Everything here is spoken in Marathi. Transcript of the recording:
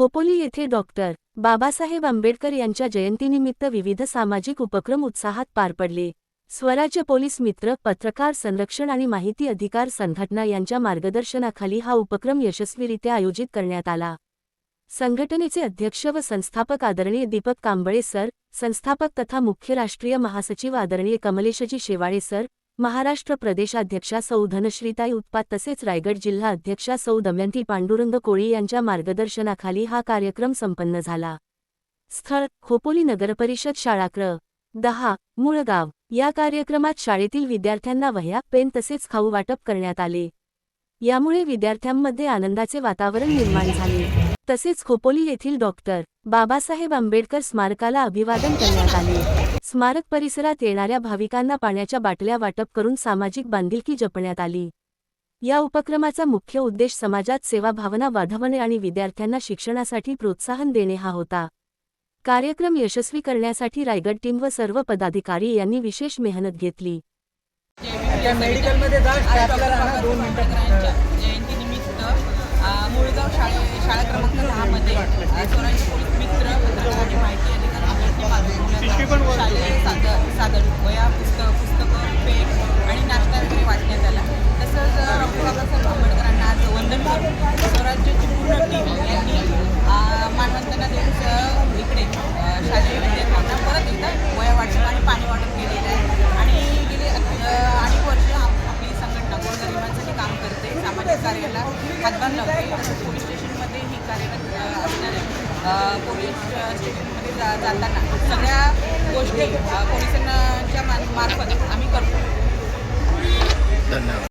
खोपोली येथे डॉक्टर बाबासाहेब आंबेडकर यांच्या जयंतीनिमित्त विविध सामाजिक उपक्रम उत्साहात पार पडले। स्वराज्य पोलीस मित्र, पत्रकार संरक्षण आणि माहिती अधिकार संघटना यांच्या मार्गदर्शनाखाली हा उपक्रम यशस्वीरित्या आयोजित करण्यात आला। संघटनेचे अध्यक्ष व संस्थापक आदरणीय दीपक कांबळे सर, संस्थापक तथा मुख्य राष्ट्रीय महासचिव आदरणीय कमलेशजी शेवाळे सर, महाराष्ट्र प्रदेशाध्यक्षा सौ धनश्रीताई उत्पात तसेच रायगड जिल्हा अध्यक्षा सौ दमयंती पांडुरंग कोळी यांच्या मार्गदर्शनाखाली हा कार्यक्रम संपन्न झाला। स्थळ: खोपोली नगरपरिषद शाळा क्र. 10, मुळगाव। या कार्यक्रमात शाळेतील विद्यार्थ्यांना वह्या, पेन तसेच खाऊ वाटप करण्यात आले। यामुळे विद्यार्थ्यांमध्ये आनंदाचे वातावरण निर्माण झाले। तसेच खोपोली येथील डॉक्टर बाबासाहेब आंबेडकर स्मारकाला अभिवादन करण्यात आले। स्मारक परिसरात येणाऱ्या भाविकांना पाण्याच्या बाटल्या वाटप करून सामाजिक बांधिलकी जपण्यात आली। या उपक्रमाचा मुख्य उद्देश समाजात सेवाभावना वाढवणे आणि विद्यार्थ्यांना शिक्षणासाठी प्रोत्साहन देणे हा होता। कार्यक्रम यशस्वी करण्यासाठी रायगड टीम व सर्व पदाधिकारी यांनी विशेष मेहनत घेतली। मेडिकलमध्ये जयंतीनिमित्त मुळगाव शाळा क्रमांक 10 मध्ये स्वराज्य पोलीस मित्र, पत्रकार आणि माहिती अधिकार शालेय साधन वह्या, पुस्तकं, पेन आणि नाश्ता वगैरे वाटण्यात आला। तसंच डॉक्टर बाबासाहेब आंबेडकरांना आज वंदन करून स्वराज्याची पूर्ण टीम यांनी मानवंदना देऊन इकडे शालेय विद्यार्थ्यांना परत एकदा वह्या वाटप आणि पाणी वाटप केलेलं आहे। आणि गेली अनेक वर्ष आपली संघटना गोरगरिबांसाठी काम करते, सामाजिक कार्याला हातभार लावते। तसंच पोलीस स्टेशनमध्ये ही कार्यरत असणारे पोलीस स्टेशनमध्ये जाताना सगळ्या गोष्टी पोलिसांच्या मार्फत आम्ही करतो। धन्यवाद।